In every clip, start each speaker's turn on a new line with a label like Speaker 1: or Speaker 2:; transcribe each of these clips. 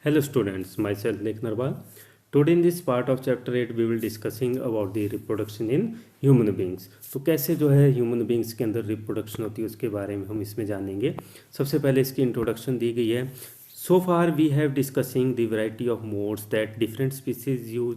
Speaker 1: Hello students, myself Lek Narwal. Today in this part of chapter 8 we will discussing about the reproduction in human beings. तो कैसे जो है human beings के अंदर reproduction होती है उसके बारे में हम इसमें जानेंगे। सबसे पहले इसकी इंट्रोडक्शन दी गई है। So far we have discussing the variety of modes that different species use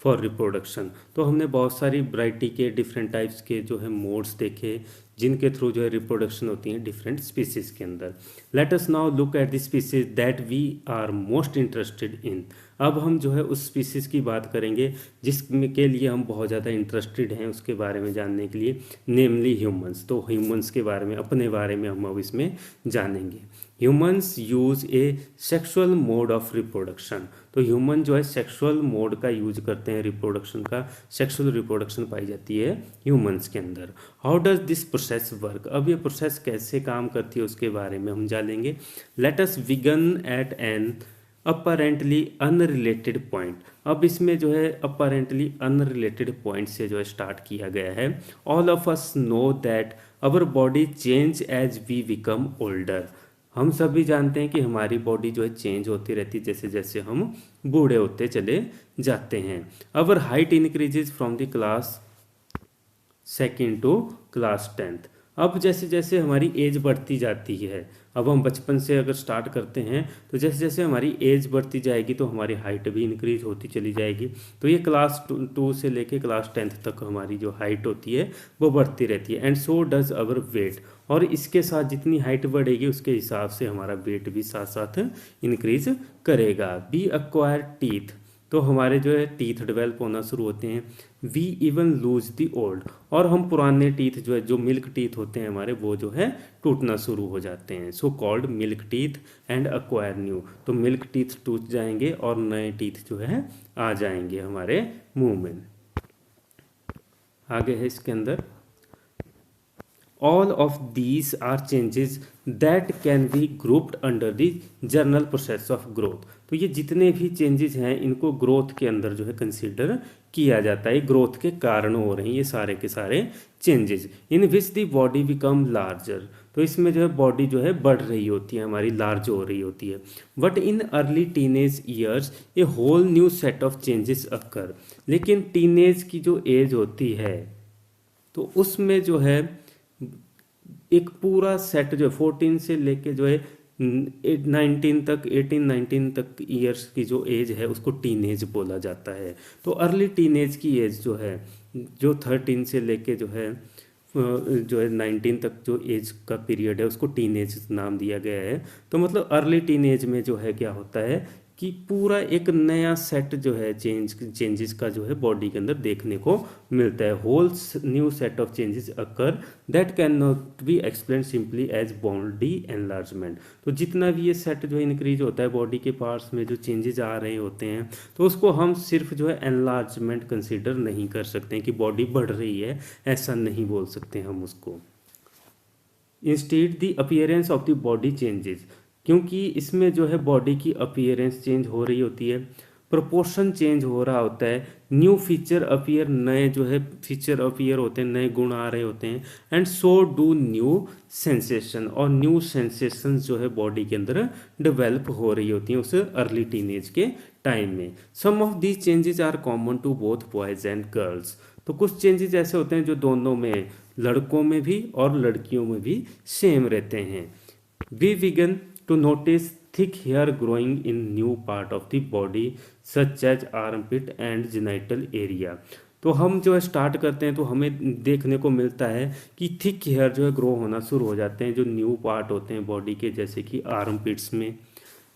Speaker 1: for reproduction. तो हमने बहुत सारी वैरायटी के डिफरेंट टाइप्स के जो है मोड्स देखे जिनके थ्रू जो है रिप्रोडक्शन होती है डिफरेंट स्पीसीज के अंदर। Let us now look at the species that we are most interested in. अब हम जो है उस स्पीसीज की बात करेंगे जिसके लिए हम बहुत ज़्यादा इंटरेस्टेड हैं उसके बारे में जानने के लिए, नेमली ह्यूमंस। तो ह्यूमंस के बारे में, अपने बारे में हम अब इसमें जानेंगे। Humans use A sexual mode of reproduction. तो ह्यूमन जो है सेक्सुअल मोड का यूज करते हैं रिप्रोडक्शन का। सेक्सुअल रिप्रोडक्शन पाई जाती है ह्यूमंस के अंदर। How does this process work. अब ये प्रोसेस कैसे काम करती है उसके बारे में हम जानेंगे। Let us begin at an apparently unrelated point. अब इसमें जो है अपरेंटली अनरिलेटेड पॉइंट से जो है स्टार्ट किया गया है। All of us know that our body change as we become older. हम सभी जानते हैं कि हमारी बॉडी जो है चेंज होती रहती है जैसे जैसे हम बूढ़े होते चले जाते हैं। Our height increases from the class second to class 10th। अब जैसे जैसे हमारी एज बढ़ती जाती है, अब हम बचपन से अगर स्टार्ट करते हैं तो जैसे जैसे हमारी एज बढ़ती जाएगी तो हमारी हाइट भी इंक्रीज होती चली जाएगी। तो ये क्लास 2 से लेके क्लास 10th तक हमारी जो हाइट होती है वो बढ़ती रहती है। And so does our weight. और इसके साथ जितनी हाइट बढ़ेगी उसके हिसाब से हमारा वेट भी साथ साथ इंक्रीज करेगा। We acquire teeth. तो हमारे जो है टीथ डेवलप होना शुरू होते हैं। We even lose the old. और हम पुराने टीथ जो है, जो मिल्क टीथ होते हैं हमारे, वो जो है टूटना शुरू हो जाते हैं। So called milk teeth and acquire new. तो मिल्क टीथ टूट जाएंगे और नए टीथ जो है आ जाएंगे हमारे मुंह में। आगे है इसके अंदर, all of these are changes that can be grouped under the general process of growth। तो ये जितने भी चेंजेस हैं इनको ग्रोथ के अंदर जो है कंसीडर किया जाता है। ग्रोथ के कारण हो रहे हैं ये सारे के सारे changes. In which the body become larger. तो इसमें जो है बॉडी जो है बढ़ रही होती है, हमारी लार्ज हो रही होती है। But in early teenage years a whole new set of changes occur. लेकिन टीनेज की जो एज होती है तो उसमें जो है एक पूरा सेट जो है 14 से लेके जो है 19 तक, 18-19 तक ईयर्स की जो एज है उसको टीनेज बोला जाता है। तो अर्ली टीनेज की एज जो है, जो 13 से लेके जो है 19 तक जो एज का पीरियड है उसको टीनेज नाम दिया गया है। तो मतलब अर्ली टीनेज में जो है क्या होता है कि पूरा एक नया सेट जो है चेंजेस का जो है बॉडी के अंदर देखने को मिलता है। Whole new set of changes occur that can not be explain simply as body enlargement. तो जितना भी ये सेट जो है इंक्रीज होता है बॉडी के पार्ट्स में, जो चेंजेस आ रहे होते हैं, तो उसको हम सिर्फ जो है एनलार्जमेंट कंसिडर नहीं कर सकते हैं कि बॉडी बढ़ रही है, ऐसा नहीं बोल सकते हम उसको। Instead the appearance of the body changes. क्योंकि इसमें जो है बॉडी की अपीयरेंस चेंज हो रही होती है, प्रोपोर्शन चेंज हो रहा होता है, न्यू फीचर अपीयर, नए जो है फीचर अपीयर होते हैं, नए गुण आ रहे होते हैं। And so do new sensation. और न्यू सेंसेशन जो है बॉडी के अंदर डेवलप हो रही होती हैं उस अर्ली टीनेज के टाइम में। Some of these changes are common to both boys and girls. तो कुछ चेंजेस ऐसे होते हैं जो दोनों में, लड़कों में भी और लड़कियों में भी सेम रहते हैं। We begin to notice thick hair growing in new part of the body such as armpit and genital area। तो हम जो है स्टार्ट करते हैं तो हमें देखने को मिलता है कि थिक हेयर जो है ग्रो होना शुरू हो जाते हैं जो न्यू पार्ट होते हैं बॉडी के, जैसे कि आर्मपिट्स में,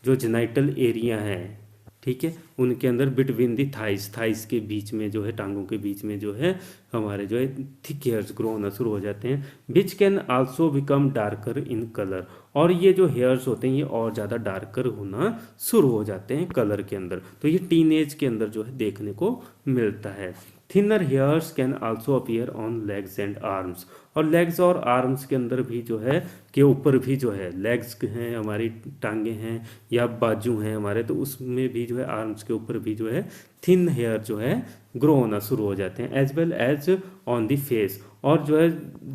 Speaker 1: जो जेनाइटल एरिया है, ठीक है, उनके अंदर बिटवीन दी थाइस के बीच में जो है, टांगों के बीच में जो है हमारे जो है थिक हेयर्स ग्रो होना शुरू हो जाते हैं। Which can also become darker in colour. और ये जो हेयर्स होते हैं ये और ज़्यादा डार्कर होना शुरू हो जाते हैं कलर के अंदर। तो ये टीनेज के अंदर जो है देखने को मिलता है। Thinner hairs can also appear on legs and arms. और लेग्स और आर्म्स के अंदर भी जो है, के ऊपर भी जो है, लेग्स हैं हमारी, टांगे हैं या बाजू हैं हमारे, तो उसमें भी जो है आर्म्स के ऊपर भी जो है थिन हेयर जो है ग्रो होना शुरू हो जाते हैं। As well as on the face. और जो है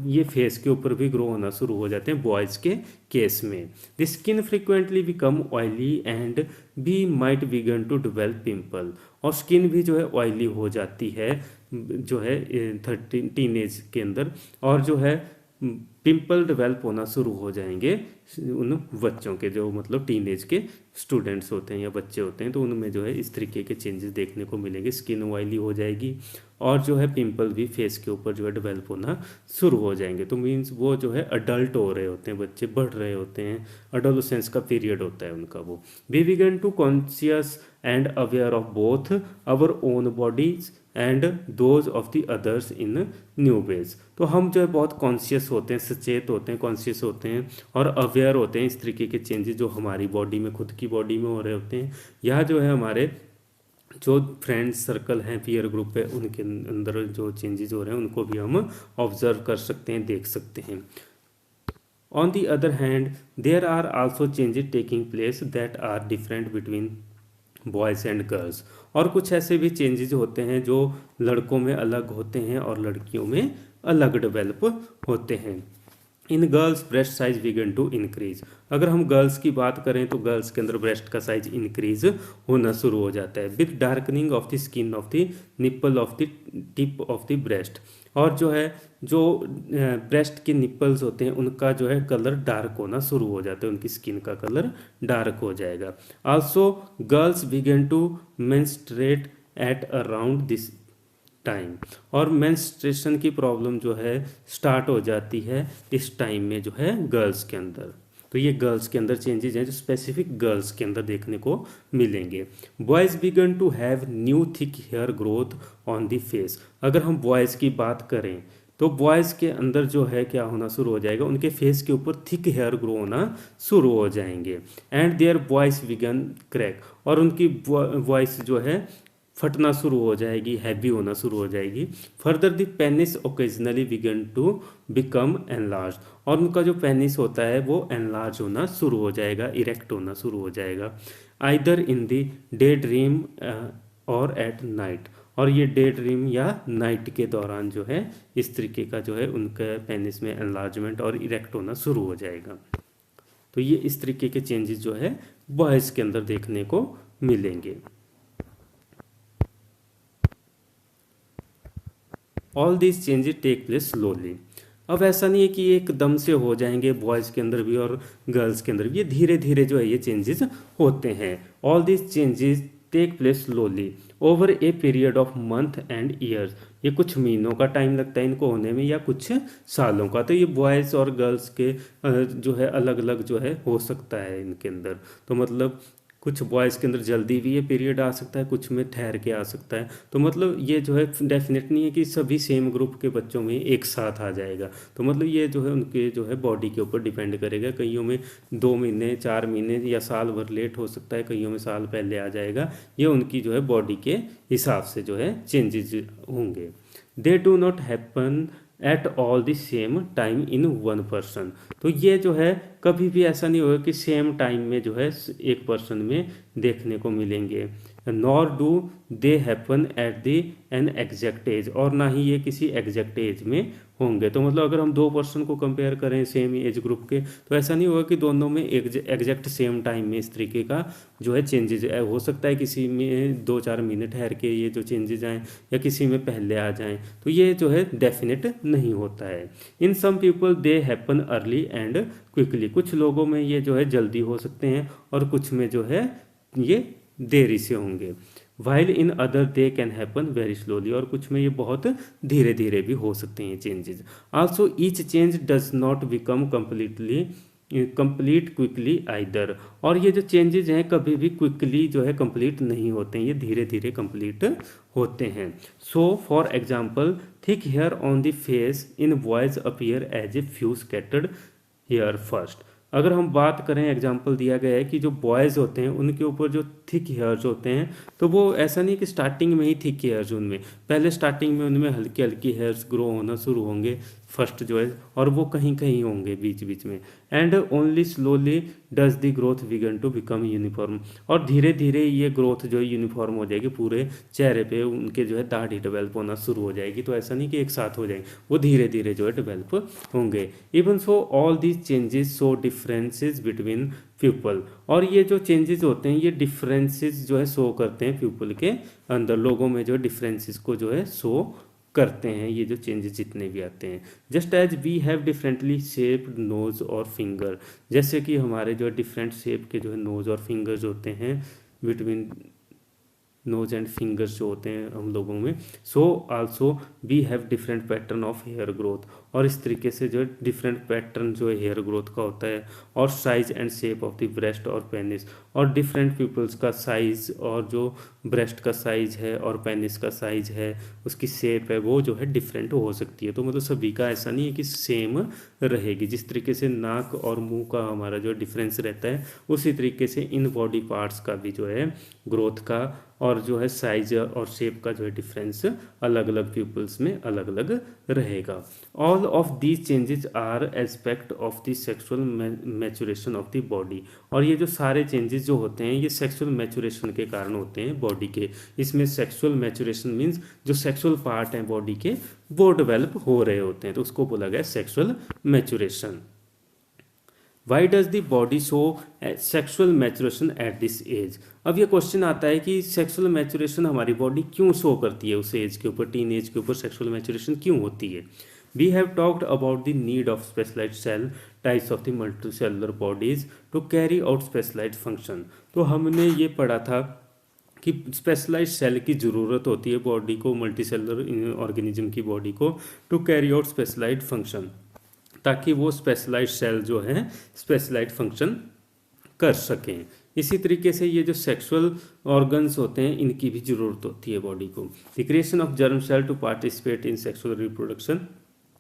Speaker 1: ये फेस के ऊपर भी ग्रो होना शुरू हो जाते हैं बॉयज़ के केस में। The skin frequently become oily and we might begin to develop pimple, और स्किन भी जो है ऑयली हो जाती है जो है 13 टीनेज के अंदर, और जो है पिंपल डेवलप होना शुरू हो जाएंगे उन बच्चों के, जो मतलब टीनेज के स्टूडेंट्स होते हैं या बच्चे होते हैं, तो उनमें जो है इस तरीके के चेंजेस देखने को मिलेंगे। स्किन ऑयली हो जाएगी और जो है पिंपल भी फेस के ऊपर जो है डेवलप होना शुरू हो जाएंगे। तो मीन्स वो जो है अडल्ट हो रहे होते हैं, बच्चे बढ़ रहे होते हैं, अडोलेसेंस का पीरियड होता है उनका वो। We begin to conscious and aware of both our own bodies and those of the others in new ways. तो हम जो है बहुत कॉन्शियस होते हैं, सचेत होते हैं, कॉन्शियस होते हैं और अवेयर होते हैं इस तरीके के चेंजेस जो हमारी बॉडी में, खुद की बॉडी में हो रहे होते हैं, या जो है हमारे जो फ्रेंड्स सर्कल हैं, पीयर ग्रुप है, उनके अंदर जो चेंजेस हो रहे हैं उनको भी हम ऑब्जर्व कर सकते हैं, देख सकते हैं। On the other hand there are also changes taking place that are different between boys and girls, और कुछ ऐसे भी चेंजेस होते हैं जो लड़कों में अलग होते हैं और लड़कियों में अलग डेवलप होते हैं। In girls breast size begin to increase, अगर हम गर्ल्स की बात करें तो गर्ल्स के अंदर ब्रेस्ट का साइज इंक्रीज होना शुरू हो जाता है with darkening of the skin of the nipple of the tip of the breast, और जो है जो ब्रेस्ट के निप्पल्स होते हैं उनका जो है कलर डार्क होना शुरू हो जाता है, उनकी स्किन का कलर डार्क हो जाएगा। Also girls begin to menstruate at around this time, और मेंस्ट्रुएशन की प्रॉब्लम जो है स्टार्ट हो जाती है इस टाइम में जो है गर्ल्स के अंदर। तो ये गर्ल्स के अंदर चेंजेस हैं जो स्पेसिफिक गर्ल्स के अंदर देखने को मिलेंगे। Boys begin to have new thick hair growth on the face, अगर हम बॉयज़ की बात करें तो बॉयज़ के अंदर जो है क्या होना शुरू हो जाएगा, उनके फेस के ऊपर थिक हेयर ग्रो होना शुरू हो जाएंगे। And their voice begin crack, और उनकी वॉइस जो है फटना शुरू हो जाएगी, हैवी होना शुरू हो जाएगी। Further the penis occasionally begin to become enlarge, और उनका जो पेनिस होता है वो एनलार्ज होना शुरू हो जाएगा, इरेक्ट होना शुरू हो जाएगा। Either in the day dream और एट नाइट, और ये डे ड्रीम या नाइट के दौरान जो है इस तरीके का जो है उनके पेनिस में एनलार्जमेंट और इरेक्ट होना शुरू हो जाएगा। तो ये इस तरीके के चेंजेस जो है बॉयज़ के अंदर देखने को मिलेंगे। All this changes take place slowly, अब ऐसा नहीं है कि ये एकदम से हो जाएंगे बॉयज़ के अंदर भी और गर्ल्स के अंदर भी, ये धीरे धीरे जो है ये चेंजेस होते हैं। All this changes take place slowly over a period of month and years, ये कुछ महीनों का टाइम लगता है इनको होने में या कुछ सालों का। तो ये बॉयज़ और गर्ल्स के जो है अलग अलग जो है हो सकता है इनके अंदर। तो मतलब कुछ बॉयज़ के अंदर जल्दी भी ये पीरियड आ सकता है, कुछ में ठहर के आ सकता है। तो मतलब ये जो है डेफिनेट नहीं है कि सभी सेम ग्रुप के बच्चों में एक साथ आ जाएगा। तो मतलब ये जो है उनके जो है बॉडी के ऊपर डिपेंड करेगा, कईयों में 2 महीने 4 महीने या साल भर लेट हो सकता है, कईयों में साल पहले आ जाएगा। ये उनकी जो है बॉडी के हिसाब से जो है चेंजेस होंगे। They do not happen at all the same time in one person, तो ये जो है कभी भी ऐसा नहीं होगा कि सेम टाइम में जो है एक पर्सन में देखने को मिलेंगे। Nor do they happen at the an exact as, और ना ही ये किसी एग्जैक्ट एज में होंगे। तो मतलब अगर हम 2 पर्सन को कंपेयर करें सेम एज ग्रुप के, तो ऐसा नहीं होगा कि दोनों में एग्जैक्ट सेम टाइम में इस तरीके का जो है चेंजेस हो सकता है। किसी में 2-4 महीने ठहर के ये जो चेंजेस आएँ या किसी में पहले आ जाएँ, तो ये जो है डेफिनेट नहीं होता है। In some people they happen early and quickly, कुछ लोगों में ये जो है जल्दी हो सकते हैं और कुछ में जो है ये देरी से होंगे। While in other they can happen very slowly, और कुछ में ये बहुत धीरे धीरे भी हो सकते हैं changes. Also each change does not become complete quickly either, और ये जो चेंजेस हैं कभी भी क्विकली जो है कंप्लीट नहीं होते हैं, ये धीरे धीरे कंप्लीट होते हैं। So for example thick hair on the face in boys appear as a few scattered hair first, अगर हम बात करें एग्जांपल दिया गया है कि जो बॉयज़ होते हैं उनके ऊपर जो थिक हेयर्स होते हैं, तो वो ऐसा नहीं कि स्टार्टिंग में ही थिक हेयर्स, उनमें पहले स्टार्टिंग में उनमें हल्की हल्की हेयर्स ग्रो होना शुरू होंगे, फर्स्ट जो है, और वो कहीं कहीं होंगे बीच बीच में। And only slowly does the growth begin to become uniform, और धीरे धीरे ये ग्रोथ जो है यूनिफॉर्म हो जाएगी, पूरे चेहरे पे उनके जो है दाढ़ी डेवलप होना शुरू हो जाएगी। तो ऐसा नहीं कि एक साथ हो जाएंगे, वो धीरे धीरे जो है डेवलप होंगे। Even so all these changes show differences between people, और ये जो चेंजेस होते हैं ये डिफरेंसेस जो है शो करते हैं पीपल के अंदर, लोगों में जो डिफरेंसेस को जो है शो करते हैं ये जो चेंजेस जितने भी आते हैं। Just as we have differently shaped nose और फिंगर, जैसे कि हमारे जो डिफरेंट शेप के जो है नोज और फिंगर्स होते हैं, बिटवीन नोज एंड फिंगर्स जो होते हैं हम लोगों में। So also we have different pattern of hair growth, और इस तरीके से जो है डिफरेंट पैटर्न जो है हेयर ग्रोथ का होता है। और size and shape of the breast और पेनिस, और डिफरेंट पीपल्स का साइज, और जो ब्रेस्ट का साइज है और पेनिस का साइज है, उसकी शेप है, वो जो है डिफरेंट हो सकती है। तो मतलब सभी का ऐसा नहीं है कि सेम रहेगी। जिस तरीके से नाक और मुंह का हमारा जो डिफरेंस रहता है, उसी तरीके से इन बॉडी पार्ट्स का भी जो है ग्रोथ का और जो है साइज और शेप का जो है डिफरेंस अलग अलग पीपल्स में अलग अलग रहेगा। All of these changes are aspect of the sexual maturation of the body, और ये जो सारे चेंजेस जो होते हैं ये सेक्सुअल मैचुरेशन के कारण होते हैं बॉडी के। इसमें सेक्सुअल मैचुरेशन मीन्स जो सेक्सुअल पार्ट हैं बॉडी के वो डेवलप हो रहे होते हैं, तो उसको बोला गया sexual maturation. Why does the body show sexual maturation at this age. अब ये क्वेश्चन आता है कि सेक्सुअल मैचुरेशन हमारी बॉडी क्यों शो करती है उस एज के ऊपर, टीन एज के ऊपर सेक्सुअल मैचुरेशन क्यों होती है। We have talked about the need of specialised cell types of the multicellular bodies to carry out specialised function. तो हमने ये पढ़ा था कि स्पेशलाइज्ड सेल की ज़रूरत होती है बॉडी को, मल्टीसेलुलर ऑर्गेनिज्म की बॉडी को, to carry out specialised function, ताकि वो स्पेशलाइज्ड सेल जो है स्पेशलाइज्ड फंक्शन कर सकें। इसी तरीके से ये जो सेक्सुअल ऑर्गन्स होते हैं इनकी भी ज़रूरत होती है बॉडी को। The creation of germ cell to participate in sexual reproduction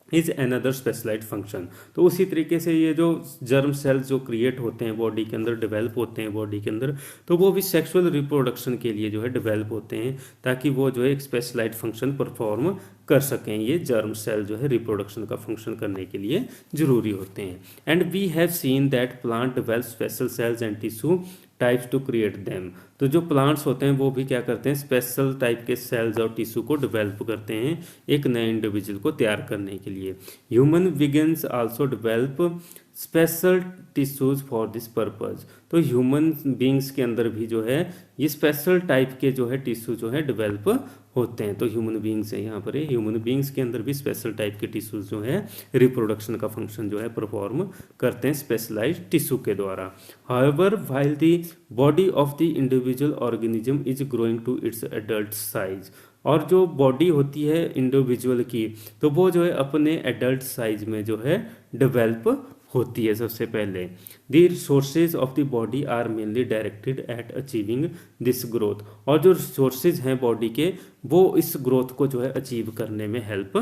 Speaker 1: is another specialised function. तो उसी तरीके से ये जो जर्म सेल्स जो क्रिएट होते हैं बॉडी के अंदर, डेवलप होते हैं बॉडी के अंदर, तो वो भी सेक्सुअल रिप्रोडक्शन के लिए जो है डेवलप होते हैं, ताकि वो जो है एक स्पेशलाइज्ड फंक्शन परफॉर्म कर सकें। ये जर्म सेल जो है रिप्रोडक्शन का फंक्शन करने के लिए जरूरी होते हैं। And we have seen that plant develop special cells and tissue types to create them. तो जो प्लांट्स होते हैं वो भी क्या करते हैं, स्पेशल टाइप के सेल्स और टिश्यू को डेवलप करते हैं एक नए इंडिविजुअल को तैयार करने के लिए। Human begins also develop special tissues for this purpose. तो ह्यूमन बींग्स के अंदर भी जो है ये स्पेशल टाइप के जो है टिश्यू जो है डेवलप होते हैं। तो ह्यूमन बींग्स है यहाँ पर, ह्यूमन बींग्स के अंदर भी स्पेशल टाइप के टिश्यूज जो है रिप्रोडक्शन का फंक्शन जो है परफॉर्म करते हैं स्पेशलाइज्ड टिश्यू के द्वारा। However while the body of the individual organism is growing to its adult size, और जो बॉडी होती है इंडिविजुअल की तो वो जो है अपने एडल्ट साइज में जो है डेवलप होती है। सबसे पहले the resources of the body are mainly directed at achieving this growth, और जो रिसोर्सेज हैं बॉडी के वो इस ग्रोथ को जो है अचीव करने में हेल्प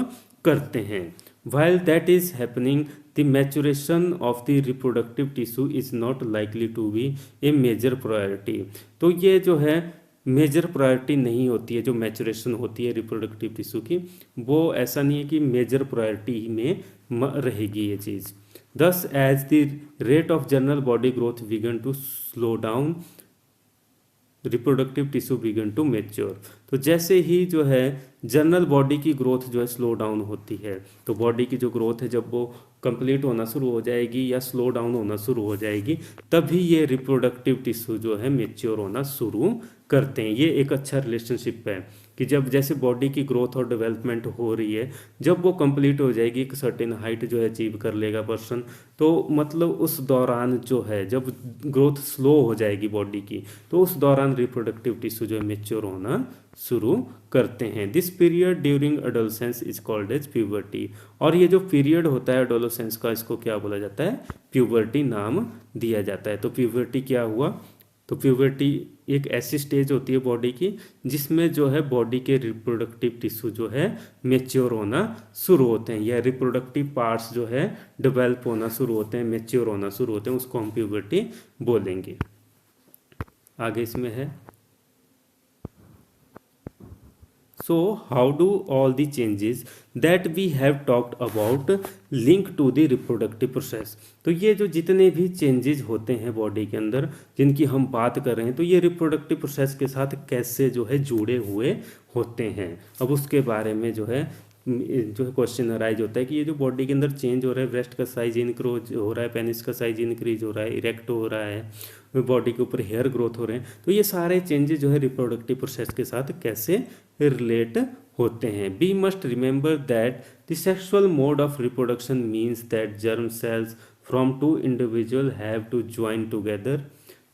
Speaker 1: करते हैं। While that is happening the maturation of the reproductive tissue is not likely to be a major priority. तो ये जो है मेजर प्रायोरिटी नहीं होती है, जो मैचुरेशन होती है रिप्रोडक्टिव टिश्यू की, वो ऐसा नहीं है कि मेजर प्रायोरिटी में रहेगी ये चीज़। Thus, as the rate of general body growth began to slow down, reproductive tissue began to mature। तो जैसे ही जो है जनरल बॉडी की ग्रोथ जो है स्लो डाउन होती है, तो बॉडी की जो ग्रोथ है जब वो कंप्लीट होना शुरू हो जाएगी या स्लो डाउन होना शुरू हो जाएगी, तभी ये रिप्रोडक्टिव टिश्यू जो है मेच्योर होना शुरू करते हैं। ये एक अच्छा रिलेशनशिप है कि जब जैसे बॉडी की ग्रोथ और डेवलपमेंट हो रही है, जब वो कंप्लीट हो जाएगी, एक सर्टेन हाइट जो है अचीव कर लेगा पर्सन, तो मतलब उस दौरान जो है जब ग्रोथ स्लो हो जाएगी बॉडी की, तो उस दौरान रिप्रोडक्टिव टिश्यू जो है मेच्योर होना शुरू करते हैं। This period during adolescence is called as puberty, और ये जो पीरियड होता है एडोलसेंस का, इसको क्या बोला जाता है, प्यूबर्टी नाम दिया जाता है। तो प्यूबर्टी क्या हुआ, तो प्यूबर्टी एक ऐसी स्टेज होती है बॉडी की जिसमें जो है बॉडी के रिप्रोडक्टिव टिश्यू जो है मेच्योर होना शुरू होते हैं, या रिप्रोडक्टिव पार्ट्स जो है डेवलप होना शुरू होते हैं, मेच्योर होना शुरू होते हैं, उसको हम प्यूबर्टी बोलेंगे। आगे इसमें है So how do all the changes that we have talked about link to the reproductive process? तो ये जो जितने भी चेंजेस होते हैं बॉडी के अंदर जिनकी हम बात कर रहे हैं, तो ये रिप्रोडक्टिव प्रोसेस के साथ कैसे जो है जुड़े हुए होते हैं, अब उसके बारे में जो है क्वेश्चन अराइज होता है कि ये जो बॉडी के अंदर चेंज हो रहा है, ब्रेस्ट का साइज इंक्रीज हो रहा है, पेनिस का साइज इंक्रीज हो रहा है, इरेक्ट हो रहा है, बॉडी के ऊपर हेयर ग्रोथ हो रहे हैं, तो ये सारे चेंजेस जो है रिप्रोडक्टिव प्रोसेस के साथ कैसे रिलेट होते हैं। We must remember that the sexual mode of reproduction means that germ cells from two individual have to join together.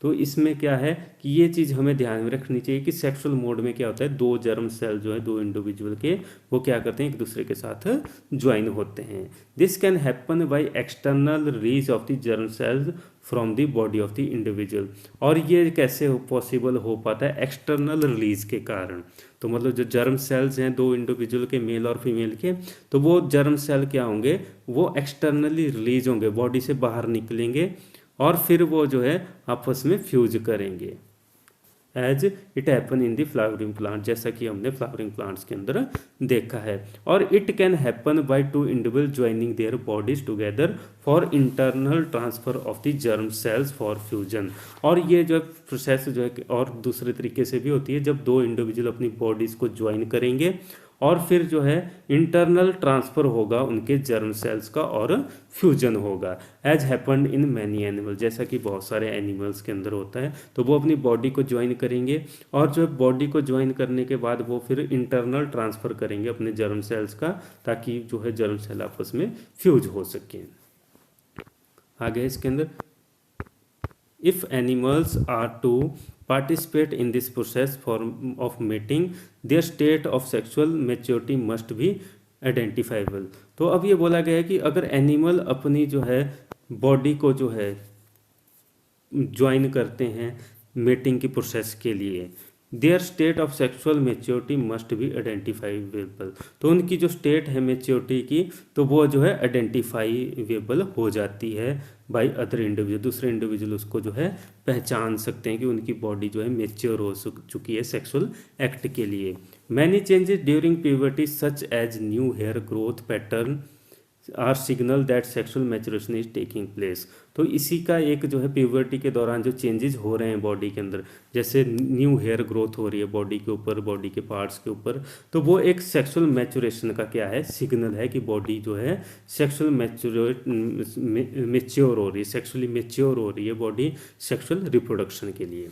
Speaker 1: तो इसमें क्या है कि ये चीज़ हमें ध्यान में रखनी चाहिए कि सेक्सुअल मोड में क्या होता है, दो जर्म सेल जो है दो इंडिविजुअल के वो क्या करते हैं, एक दूसरे के साथ ज्वाइन होते हैं। This can happen by external release of the germ cells from the body of the individual. और ये कैसे पॉसिबल हो पाता है, एक्सटर्नल रिलीज के कारण। तो मतलब जो जर्म सेल्स हैं दो इंडिविजुअल के, मेल और फीमेल के, तो वो जर्म सेल क्या होंगे, वो एक्सटर्नली रिलीज होंगे, बॉडी से बाहर निकलेंगे और फिर वो जो है आपस में फ्यूज करेंगे, as it happen in the flowering plant, जैसा कि हमने फ्लावरिंग प्लांट्स के अंदर देखा है। और it can happen by two individual joining their bodies together for internal transfer of the germ cells for fusion. और ये जो प्रोसेस जो है और दूसरे तरीके से भी होती है, जब दो इंडिविजुअल अपनी बॉडीज को ज्वाइन करेंगे और फिर जो है इंटरनल ट्रांसफ़र होगा उनके जर्म सेल्स का और फ्यूजन होगा, as happened in many animal, जैसा कि बहुत सारे एनिमल्स के अंदर होता है। तो वो अपनी बॉडी को ज्वाइन करेंगे और जो बॉडी को ज्वाइन करने के बाद वो फिर इंटरनल ट्रांसफ़र करेंगे अपने जर्म सेल्स का, ताकि जो है जर्म सेल आपस में फ्यूज हो सकें। आगे इसके अंदर if animals are to participate in this process of mating, their state of sexual maturity must be identifiable। तो अब ये बोला गया है कि अगर एनिमल अपनी जो है बॉडी को जो है ज्वाइन करते हैं मेटिंग की प्रोसेस के लिए, there state of sexual maturity must be identifiable. तो उनकी जो स्टेट है मेच्योरिटी की, तो वो जो है आइडेंटिफाइबल हो जाती है बाय अदर इंडिविजुअल, दूसरे इंडिविजुअल उसको जो है पहचान सकते हैं कि उनकी बॉडी जो है मेच्योर हो चुकी है सेक्सुअल एक्ट के लिए। Many changes during puberty such as new hair growth pattern are signal that sexual maturation is taking place. तो इसी का एक जो है प्यूबर्टी के दौरान जो चेंजेस हो रहे हैं बॉडी के अंदर, जैसे न्यू हेयर ग्रोथ हो रही है बॉडी के ऊपर, बॉडी के पार्ट्स के ऊपर, तो वो एक सेक्सुअल मैचुरेशन का क्या है, सिग्नल है कि बॉडी जो है सेक्सुअल मेच्योर हो रही है, सेक्सुअली मेच्योर हो रही है बॉडी सेक्सुअल रिप्रोडक्शन के लिए।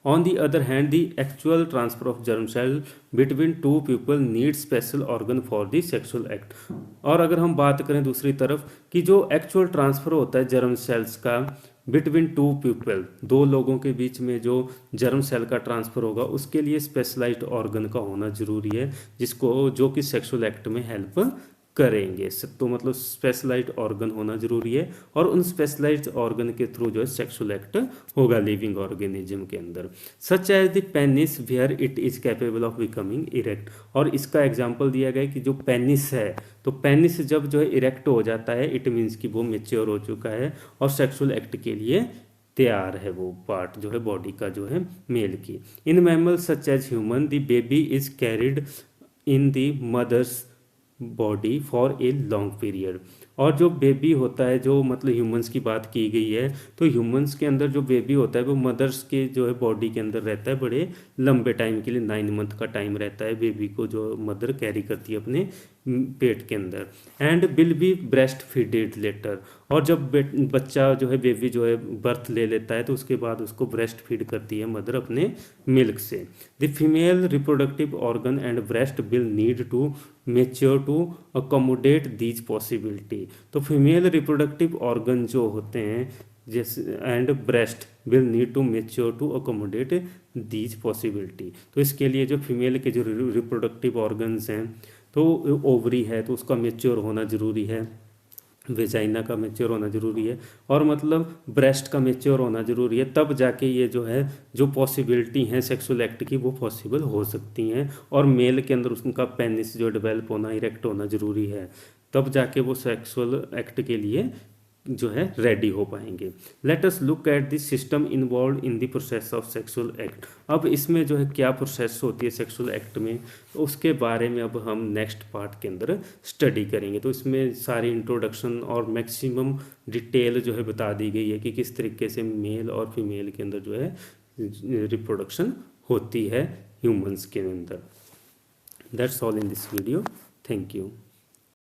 Speaker 1: On the other hand, the actual transfer of germ cell between two people needs special organ for the sexual act। और अगर हम बात करें दूसरी तरफ कि जो एक्चुअल ट्रांसफ़र होता है जर्म सेल्स का बिटवीन टू पीपल, दो लोगों के बीच में जो जर्म सेल का ट्रांसफ़र होगा उसके लिए स्पेशलाइज्ड ऑर्गन का होना ज़रूरी है, जिसको जो कि सेक्सुअल एक्ट में हेल्प करेंगे। तो मतलब स्पेशलाइज्ड ऑर्गन होना जरूरी है और उन स्पेशलाइज्ड ऑर्गन के थ्रू जो है सेक्सुअल एक्ट होगा लिविंग ऑर्गेनिज्म के अंदर, such as the penis where it is capable of becoming erect. और इसका एग्जांपल दिया गया कि जो पेनिस है, तो पेनिस जब जो है इरेक्ट हो जाता है, इट मीन्स कि वो मेच्योर हो चुका है और सेक्सुअल एक्ट के लिए तैयार है, वो पार्ट जो है बॉडी का जो है मेल की। In mammal such as human the baby is carried in the mother's body for a long period. और जो बेबी होता है, जो मतलब ह्यूमंस की बात की गई है, तो ह्यूमंस के अंदर जो बेबी होता है वो मदर्स के जो है बॉडी के अंदर रहता है बड़े लंबे टाइम के लिए, 9 मंथ का टाइम रहता है बेबी को जो मदर कैरी करती है अपने पेट के अंदर, and will be breast feeded later. और जब बच्चा जो है बेबी जो है बर्थ ले लेता है तो उसके बाद उसको ब्रेस्ट फीड करती है मदर अपने मिल्क से। The female reproductive organ and breast will need to mature to accommodate these possibility. तो फीमेल रिप्रोडक्टिव ऑर्गन जो होते हैं जैसे and breast will need to mature to accommodate these possibility. तो इसके लिए जो फीमेल के जो रिप्रोडक्टिव ऑर्गन्स हैं, तो ओवरी है तो उसका मेच्योर होना ज़रूरी है, वेजाइना का मेच्योर होना ज़रूरी है, और मतलब ब्रेस्ट का मेच्योर होना ज़रूरी है, तब जाके ये जो है जो पॉसिबिलिटी हैं सेक्सुअल एक्ट की वो पॉसिबल हो सकती हैं। और मेल के अंदर उसका पेनिस जो डेवलप होना, इरेक्ट होना ज़रूरी है, तब जाके वो सेक्सुअल एक्ट के लिए जो है रेडी हो पाएंगे। Let us look at the system involve in the process of sexual act. अब इसमें जो है क्या प्रोसेस होती है सेक्सुअल एक्ट में, तो उसके बारे में अब हम नेक्स्ट पार्ट के अंदर स्टडी करेंगे। तो इसमें सारी इंट्रोडक्शन और मैक्सिमम डिटेल जो है बता दी गई है कि किस तरीके से मेल और फीमेल के अंदर जो है रिप्रोडक्शन होती है ह्यूमंस के अंदर। That's all in this video. Thank you.